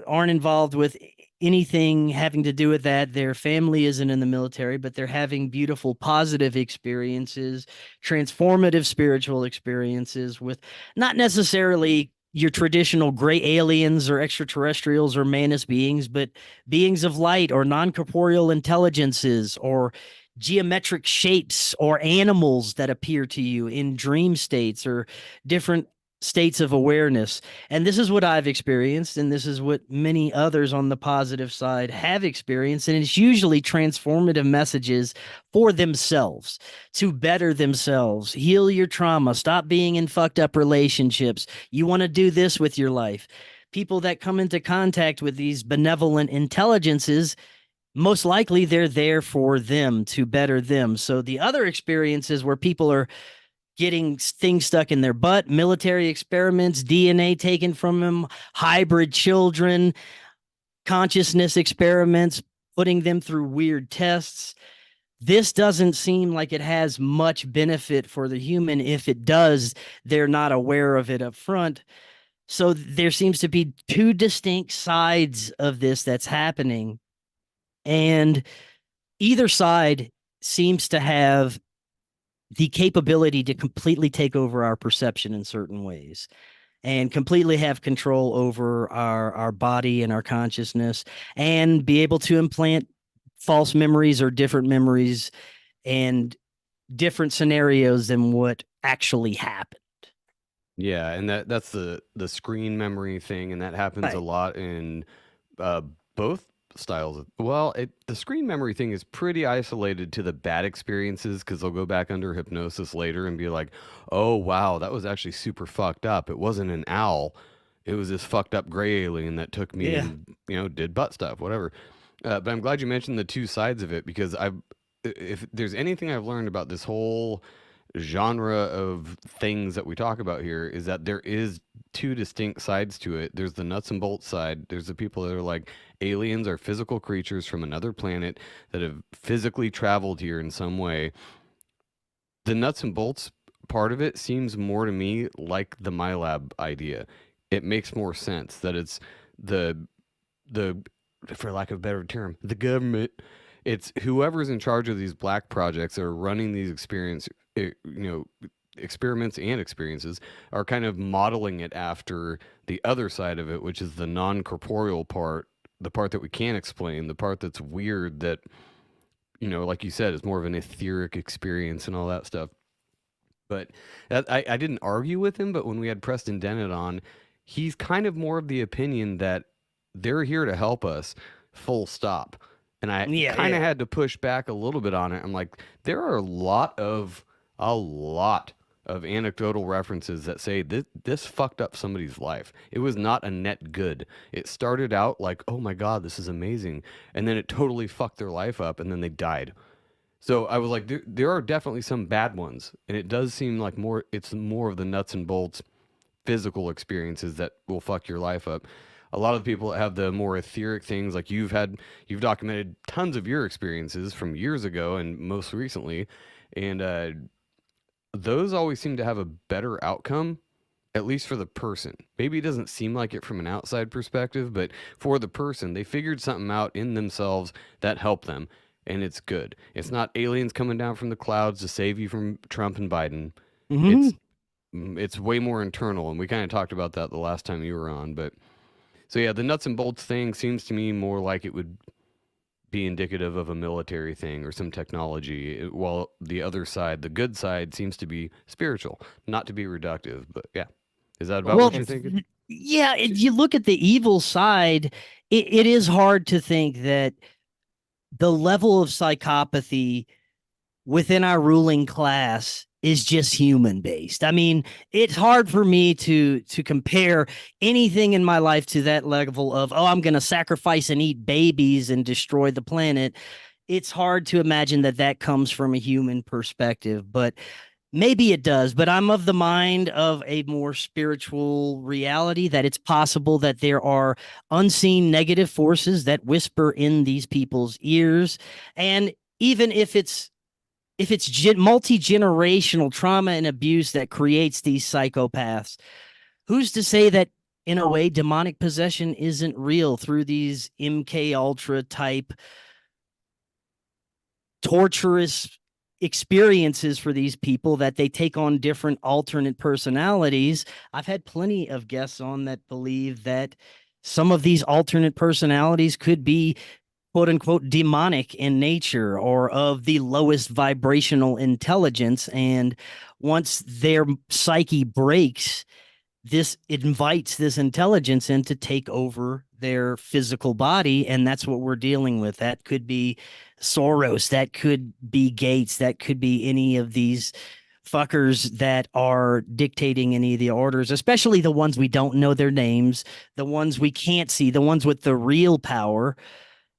aren't involved with anything having to do with that. Their family isn't in the military, but they're having beautiful, positive experiences, transformative spiritual experiences with not necessarily your traditional gray aliens or extraterrestrials or manus beings, but beings of light or non-corporeal intelligences or geometric shapes or animals that appear to you in dream states or different states of awareness. And this is what I've experienced, and this is what many others on the positive side have experienced. And it's usually transformative messages for themselves to better themselves, heal your trauma, stop being in fucked up relationships. You want to do this with your life. People that come into contact with these benevolent intelligences, most likely they're there for them to better them. So the other experiences where people are getting things stuck in their butt, military experiments, DNA taken from them, hybrid children, consciousness experiments, putting them through weird tests. This doesn't seem like it has much benefit for the human. If it does, they're not aware of it up front. So there seems to be two distinct sides of this that's happening. And either side seems to have the capability to completely take over our perception in certain ways and completely have control over our body and our consciousness and be able to implant false memories or different memories and different scenarios than what actually happened. Yeah, and that's the screen memory thing, and that happens Right. a lot in both styles. Well, the screen memory thing is pretty isolated to the bad experiences because they'll go back under hypnosis later and be like, "Oh wow, that was actually super fucked up. It wasn't an owl. It was this fucked up gray alien that took me Yeah. and did butt stuff, whatever." But I'm glad you mentioned the two sides of it because if there's anything I've learned about this whole genre of things that we talk about here is that there is two distinct sides to it. There's the nuts and bolts side. There's the people that are like aliens are physical creatures from another planet that have physically traveled here in some way. The nuts and bolts part of it seems more to me like the MILAB idea. It makes more sense that it's the for lack of a better term, the government. It's whoever's in charge of these black projects that are running these experiments and experiences are kind of modeling it after the other side of it, which is the non-corporeal part, the part that we can't explain, the part that's weird, that, like you said, is more of an etheric experience and all that stuff. But I didn't argue with him, but when we had Preston Dennett on, he's kind of more of the opinion that they're here to help us, full stop. And I kind of had to push back a little bit on it. I'm like, there are a lot of anecdotal references that say this fucked up somebody's life. It was not a net good. It started out like, oh my God, this is amazing. And then it totally fucked their life up and then they died. So I was like, there are definitely some bad ones. And it does seem like it's more of the nuts and bolts physical experiences that will fuck your life up. A lot of the people that have the more etheric things, like you've documented tons of your experiences from years ago and most recently, and those always seem to have a better outcome, at least for the person. Maybe it doesn't seem like it from an outside perspective, but for the person, they figured something out in themselves that helped them, and it's good. It's not aliens coming down from the clouds to save you from Trump and Biden. It's way more internal, and we kind of talked about that the last time you were on, but so yeah, the nuts and bolts thing seems to me more like it would be indicative of a military thing or some technology, while the other side, the good side, seems to be spiritual, not to be reductive, but yeah. Is that about what you're thinking? Yeah, you look at the evil side, it is hard to think that the level of psychopathy within our ruling class is just human based. I mean, it's hard for me to compare anything in my life to that level of, I'm going to sacrifice and eat babies and destroy the planet. It's hard to imagine that comes from a human perspective, but maybe it does. But I'm of the mind of a more spiritual reality, that it's possible that there are unseen negative forces that whisper in these people's ears. And even if it's multi-generational trauma and abuse that creates these psychopaths, who's to say that in a way demonic possession isn't real through these MK Ultra type torturous experiences for these people that they take on different alternate personalities. I've had plenty of guests on that believe that some of these alternate personalities could be quote unquote demonic in nature or of the lowest vibrational intelligence. And once their psyche breaks, this invites this intelligence in to take over their physical body. And that's what we're dealing with. That could be Soros, that could be Gates, that could be any of these fuckers that are dictating any of the orders, especially the ones we don't know their names, the ones we can't see, the ones with the real power.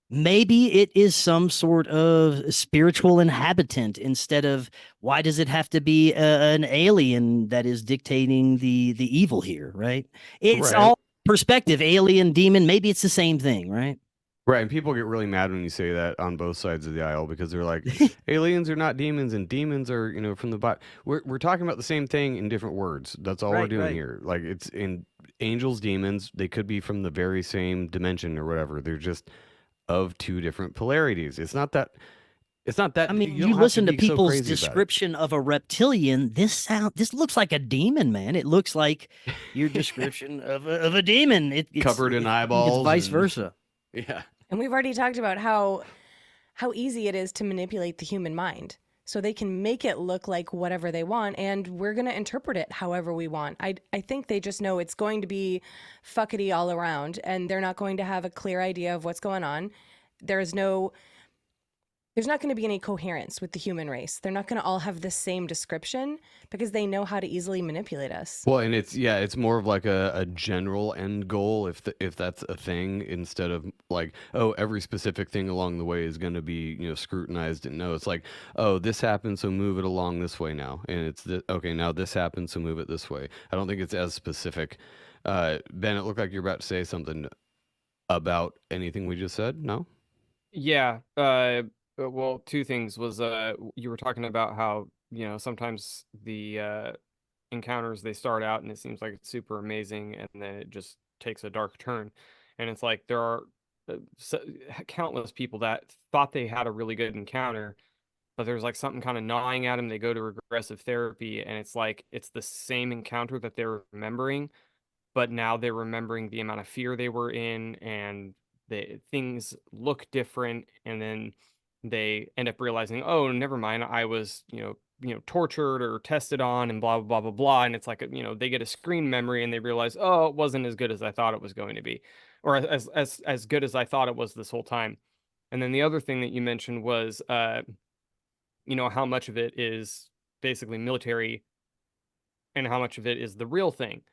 Maybe it is some sort of spiritual inhabitant instead of, why does it have to be an alien that is dictating the evil here, right? It's Right. all perspective, alien, demon, maybe it's the same thing, right? Right, and people get really mad when you say that on both sides of the aisle because they're like, aliens are not demons, and demons are, from the bot. We're talking about the same thing in different words. That's all we're Right, doing right. here. Like, it's in angels, demons. They could be from the very same dimension or whatever. They're just of two different polarities. It's not that. It's not that. I mean, don't you have listen to be so people's crazy about it. description of a reptilian. This looks like a demon, man. It looks like your description of a demon. It's Covered in I think eyeballs It's vice and- versa. Yeah. And we've already talked about how easy it is to manipulate the human mind. So they can make it look like whatever they want, and we're going to interpret it however we want. I think they just know it's going to be fuckety all around, and they're not going to have a clear idea of what's going on. There's not going to be any coherence with the human race. They're not going to all have the same description because they know how to easily manipulate us. Well, and it's more of like a general end goal if that's a thing, instead of like, oh, every specific thing along the way is going to be scrutinized. And no, it's like, oh, this happened, so move it along this way now, and it's okay, now this happened, so move it this way. I don't think it's as specific. Ben, it looked like you're about to say something about anything we just said. No? Yeah. Well, two things was you were talking about how sometimes the encounters, they start out and it seems like it's super amazing, and then it just takes a dark turn, and it's like there are countless people that thought they had a really good encounter, but there's like something kind of gnawing at them. They go to regressive therapy, and it's like it's the same encounter that they're remembering, but now they're remembering the amount of fear they were in, and things look different, and then they end up realizing, oh, never mind, I was tortured or tested on, and blah blah blah blah blah. And it's like they get a screen memory, and they realize, oh, it wasn't as good as I thought it was going to be, or as good as I thought it was this whole time. And then the other thing that you mentioned was how much of it is basically military and how much of it is the real thing.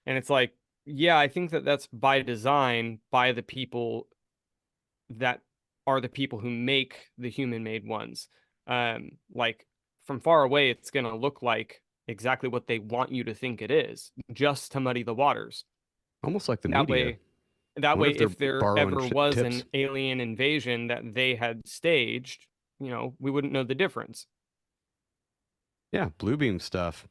And it's like, yeah, I think that that's by design, by the people that are the people who make the human-made ones. Like from far away, it's going to look like exactly what they want you to think it is, just to muddy the waters. Almost like the That media. way, that Wonder way, if they're if there borrowing ever was tips. an alien invasion that they had staged, we wouldn't know the difference. Yeah, Bluebeam stuff.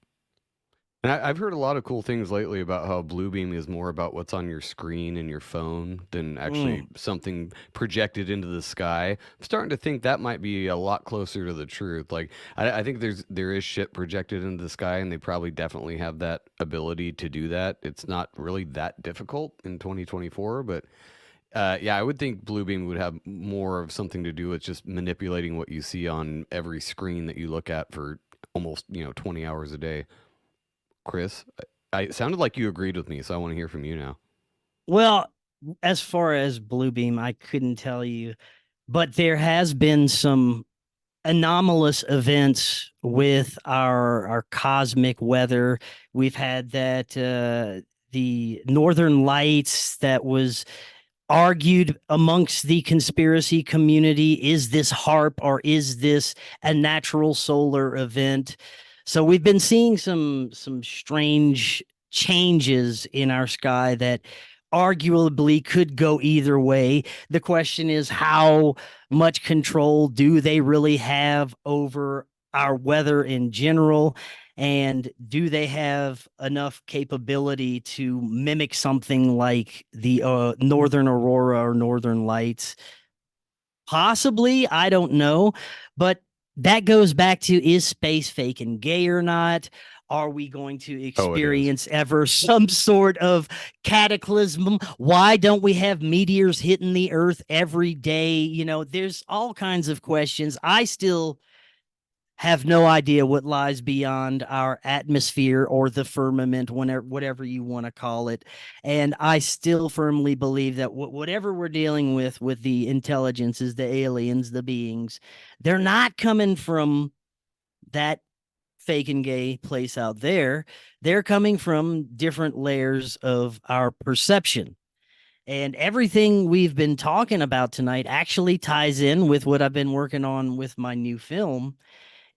And I've heard a lot of cool things lately about how Bluebeam is more about what's on your screen and your phone than actually something projected into the sky. I'm starting to think that might be a lot closer to the truth. Like, I think there is shit projected into the sky, and they probably definitely have that ability to do that. It's not really that difficult in 2024, but yeah, I would think Bluebeam would have more of something to do with just manipulating what you see on every screen that you look at for almost 20 hours a day. Chris, it sounded like you agreed with me, so I want to hear from you now. Well, as far as Bluebeam, I couldn't tell you, but there has been some anomalous events with our cosmic weather. We've had that the Northern Lights that was argued amongst the conspiracy community. Is this HARP or is this a natural solar event? So we've been seeing some strange changes in our sky that arguably could go either way. The question is, how much control do they really have over our weather in general? And do they have enough capability to mimic something like the Northern Aurora or Northern Lights? Possibly, I don't know. But that goes back to, is space fake and gay or not? Are we going to experience ever some sort of cataclysm? Why don't we have meteors hitting the earth every day? You know, there's all kinds of questions. I still have no idea what lies beyond our atmosphere or the firmament, whatever you want to call it. And I still firmly believe that whatever we're dealing with the intelligences, the aliens, the beings, they're not coming from that fake and gay place out there. They're coming from different layers of our perception. And everything we've been talking about tonight actually ties in with what I've been working on with my new film,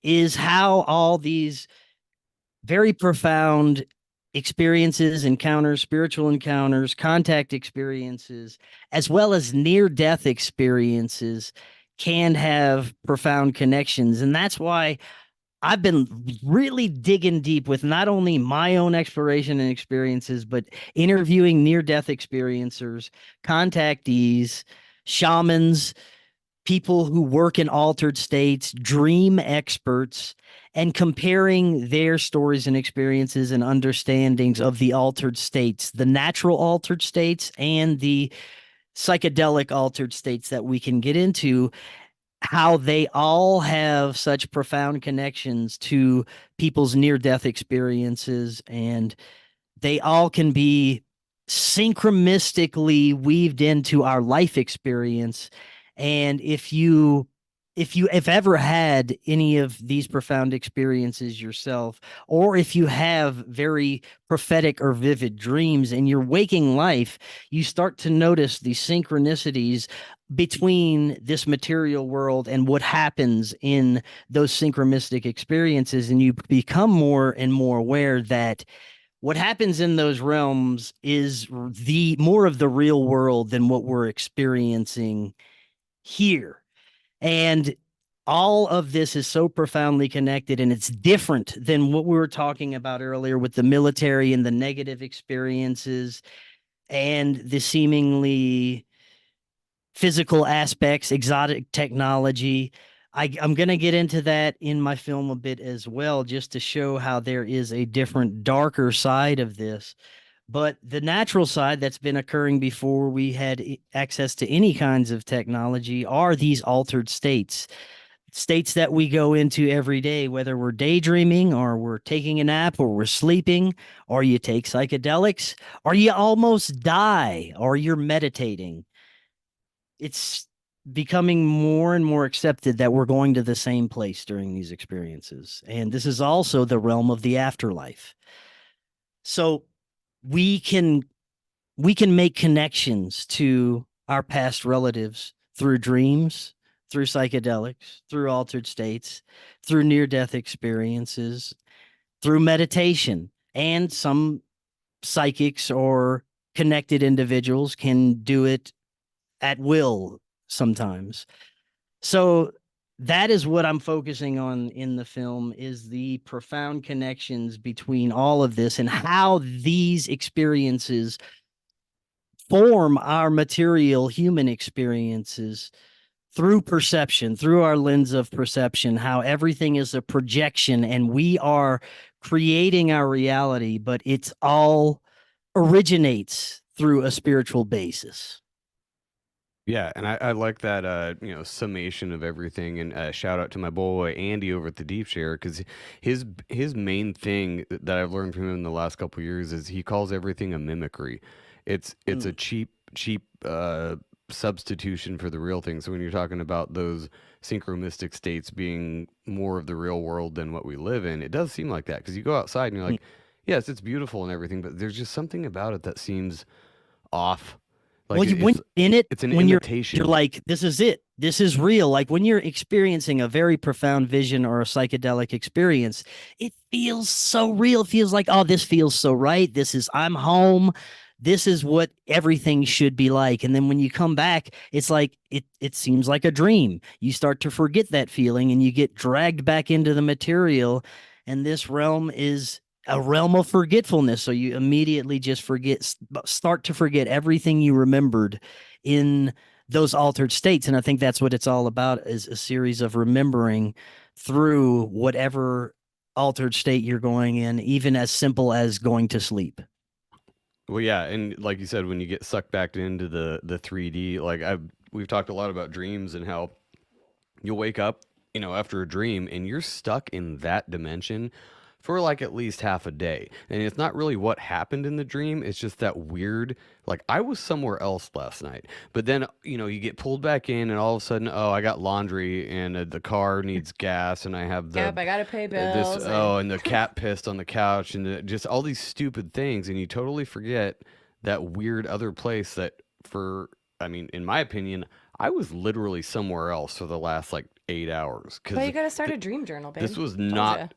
is how all these very profound experiences, encounters, spiritual encounters, contact experiences, as well as near-death experiences can have profound connections. And that's why I've been really digging deep with not only my own exploration and experiences, but interviewing near-death experiencers, contactees, shamans, people who work in altered states, dream experts, and comparing their stories and experiences and understandings of the altered states, the natural altered states and the psychedelic altered states that we can get into, how they all have such profound connections to people's near-death experiences, and they all can be synchronistically weaved into our life experience. And if you have ever had any of these profound experiences yourself, or if you have very prophetic or vivid dreams in your waking life, you start to notice the synchronicities between this material world and what happens in those synchronistic experiences. And you become more and more aware that what happens in those realms is the more of the real world than what we're experiencing here. And all of this is so profoundly connected, and it's different than what we were talking about earlier with the military and the negative experiences and the seemingly physical aspects, exotic technology. I'm going to get into that in my film a bit as well, just to show how there is a different, darker side of this. But the natural side that's been occurring before we had access to any kinds of technology are these altered states, states that we go into every day, whether we're daydreaming or we're taking a nap or we're sleeping, or you take psychedelics, or you almost die, or you're meditating. It's becoming more and more accepted that we're going to the same place during these experiences. And this is also the realm of the afterlife. So we can make connections to our past relatives through dreams, through psychedelics, through altered states, through near-death experiences, through meditation. And some psychics or connected individuals can do it at will sometimes. So that is what I'm focusing on in the film, is the profound connections between all of this and how these experiences form our material human experiences through perception, through our lens of perception, how everything is a projection and we are creating our reality, but it's all originates through a spiritual basis. Yeah, and I like that summation of everything, and shout out to my boy Andy over at the Deep Share, because his main thing that I've learned from him in the last couple of years is he calls everything a mimicry. It's a cheap substitution for the real thing. So when you're talking about those synchromistic states being more of the real world than what we live in, it does seem like that, because you go outside and you're like, yes, it's beautiful and everything, but there's just something about it that seems off. Like Well, when you're in it, it's an when imitation. you're like, this is it. This is real. Like when you're experiencing a very profound vision or a psychedelic experience, it feels so real. It feels like, oh, this feels so right. I'm home. This is what everything should be like. And then when you come back, it's like, it seems like a dream. You start to forget that feeling and you get dragged back into the material. And this realm is a realm of forgetfulness. So you immediately just start to forget everything you remembered in those altered states. And I think that's what it's all about, is a series of remembering through whatever altered state you're going in, even as simple as going to sleep. Well, yeah, and like you said, when you get sucked back into the 3D, like we've talked a lot about dreams and how you'll wake up, after a dream and you're stuck in that dimension for like at least half a day. And it's not really what happened in the dream, it's just that weird, like I was somewhere else last night. But then, you get pulled back in and all of a sudden, oh, I got laundry and the car needs gas and I have Yep, I gotta pay bills. and the cat pissed on the couch and just all these stupid things, and you totally forget that weird other place that in my opinion, I was literally somewhere else for the last like 8 hours. But you gotta start a dream journal, babe. This was Told not ya.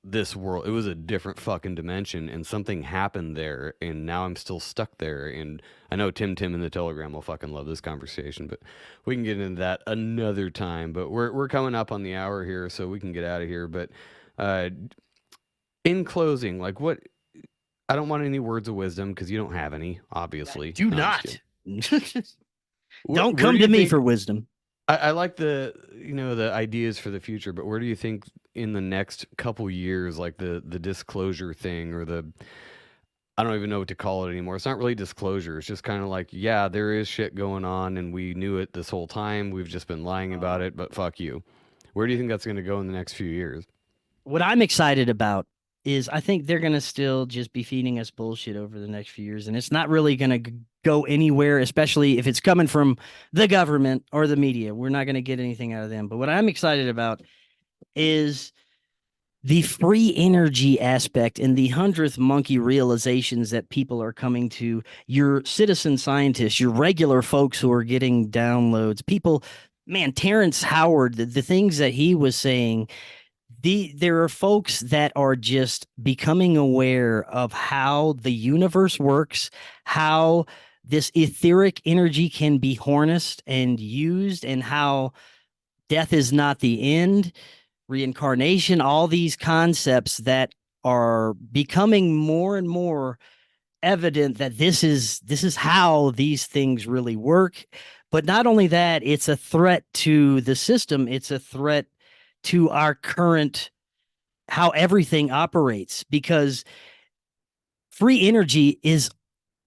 this world. It was a different fucking dimension, and something happened there, and now I'm still stuck there. And I know Tim in the Telegram will fucking love this conversation, but we can get into that another time. But we're coming up on the hour here, so we can get out of here. But in closing, like what? I don't want any words of wisdom because you don't have any, obviously. Do No, I'm not. just kidding. Don't Where come do to you me think- for wisdom. I like the ideas for the future, but where do you think in the next couple years, like the disclosure thing or I don't even know what to call it anymore. It's not really disclosure. It's just kind of like, yeah, there is shit going on and we knew it this whole time. We've just been lying about it, but fuck you. Where do you think that's going to go in the next few years? What I'm excited about is I think they're going to still just be feeding us bullshit over the next few years. And it's not really going to go anywhere, especially if it's coming from the government or the media. We're not going to get anything out of them. But what I'm excited about is the free energy aspect and the 100th monkey realizations that people are coming to. Your citizen scientists, your regular folks who are getting downloads, people, man, Terrence Howard, the things that he was saying, there are folks that are just becoming aware of how the universe works, how this etheric energy can be harnessed and used, and how death is not the end, reincarnation, all these concepts that are becoming more and more evident that this is how these things really work. But not only that, it's a threat to the system, it's a threat to our current how everything operates, because free energy is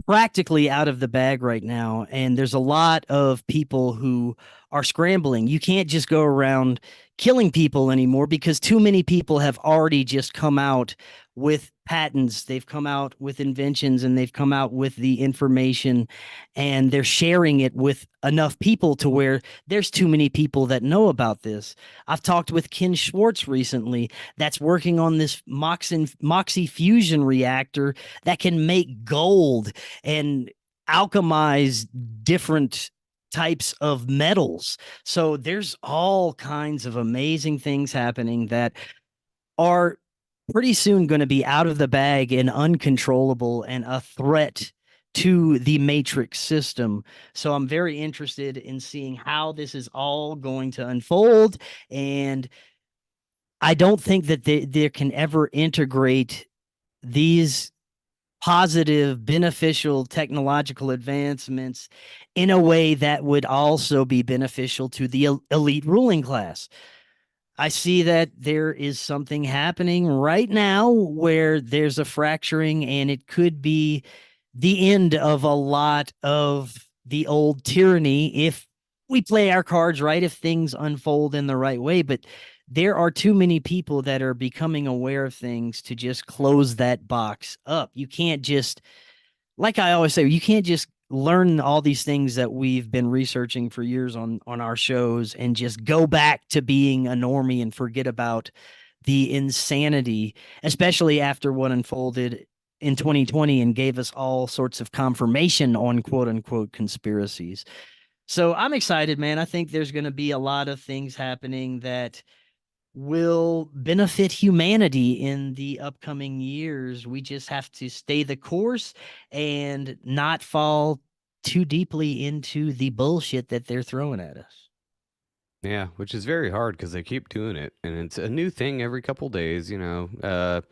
practically out of the bag right now, and there's a lot of people who are scrambling. You can't just go around killing people anymore because too many people have already just come out with patents, they've come out with inventions, and they've come out with the information, and they're sharing it with enough people to where there's too many people that know this. I've talked with Ken Schwartz recently that's working on this Moxie fusion reactor that can make gold and alchemize different types of metals. So there's all kinds of amazing things happening that are pretty soon going to be out of the bag and uncontrollable and a threat to the matrix system. So I'm very interested in seeing how this is all going to unfold. And I don't think that they can ever integrate these positive, beneficial technological advancements in a way that would also be beneficial to the elite ruling class. I see that there is something happening right now where there's a fracturing, and it could be the end of a lot of the old tyranny if we play our cards right, if things unfold in the right way. But there are too many people that are becoming aware of things to just close that box up. You can't just, like I always say, you can't just learn all these things that we've been researching for years on our shows and just go back to being a normie and forget about the insanity, especially after what unfolded in 2020 and gave us all sorts of confirmation on quote unquote conspiracies. So I'm excited, man. I think there's going to be a lot of things happening that will benefit humanity in the upcoming years. We just have to stay the course and not fall too deeply into the bullshit that they're throwing at us. Yeah, which is very hard because they keep doing it, and it's a new thing every couple days. The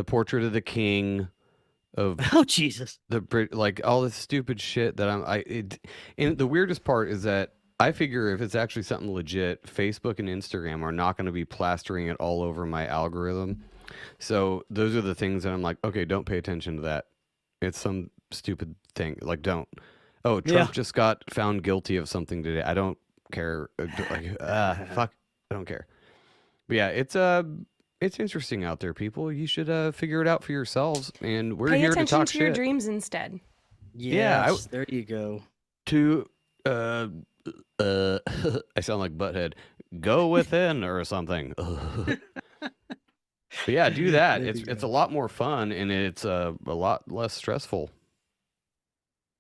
portrait of the king, of Oh, Jesus. like all this stupid shit that and the weirdest part is that I figure if it's actually something legit, Facebook and Instagram are not going to be plastering it all over my algorithm. So those are the things that I'm like, okay, don't pay attention to that. It's some stupid thing. Like, don't. Oh, Trump Yeah. just got found guilty of something today. I don't care. Like, fuck, I don't care. But yeah, it's interesting out there, people. You should figure it out for yourselves. And we're Pay here to attention talk to your shit. dreams instead. Yes, there you go. To I sound like Butthead. Go within or something. But yeah, do that. There It's you a go. lot more fun and it's a lot less stressful.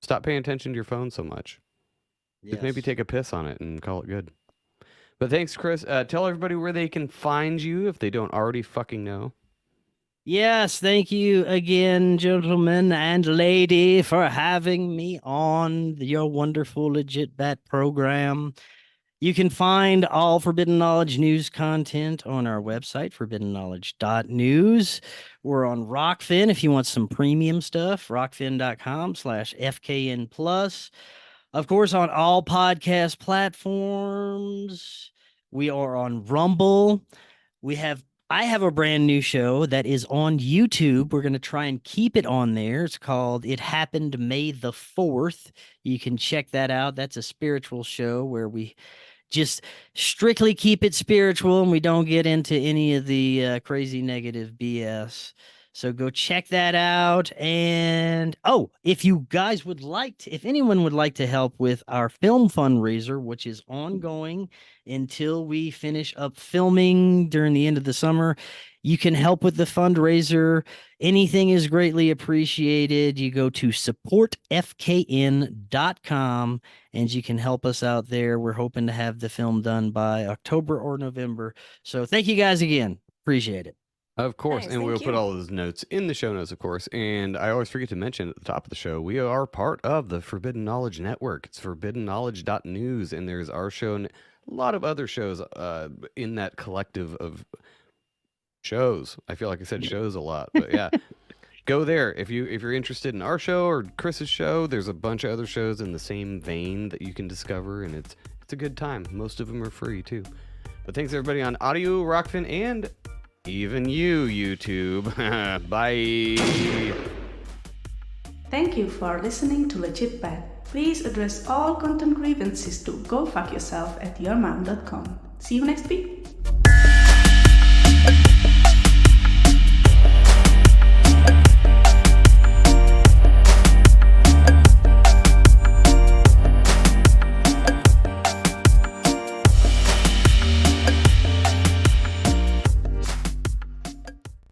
Stop paying attention to your phone so much. Just maybe Yes. take a piss on it and call it good. But thanks, Chris. Tell everybody where they can find you if they don't already fucking know. Yes, thank you again, gentlemen and lady, for having me on your wonderful Legit Bat program. You can find all Forbidden Knowledge news content on our website, forbiddenknowledge.news. We're on Rockfin if you want some premium stuff, rockfin.com/FKN plus. Of course, on all podcast platforms. We are on Rumble. I have a brand new show that is on YouTube. We're going to try and keep it on there. It's called It Happened May the 4th. You can check that out. That's a spiritual show where we just strictly keep it spiritual and we don't get into any of the crazy negative BS. So go check that out. And if you guys would like to, if anyone would like to help with our film fundraiser, which is ongoing until we finish up filming during the end of the summer, you can help with the fundraiser. Anything is greatly appreciated. You go to supportfkn.com and you can help us out there. We're hoping to have the film done by October or November. So thank you guys again. Appreciate it. Of course, Nice, and we'll thank put you. all those notes in the show notes, of course. And I always forget to mention at the top of the show, we are part of the Forbidden Knowledge Network. It's forbiddenknowledge.news, and there's our show and a lot of other shows in that collective of shows. I feel like I said shows a lot, but yeah. Go there if you're interested in our show or Chris's show. There's a bunch of other shows in the same vein that you can discover, and it's a good time. Most of them are free too. But thanks everybody on audio, Rockfin, and even you, YouTube. Bye. Thank you for listening to Legit Bat. Please address all content grievances to gofuckyourself@yourmom.com. See you next week.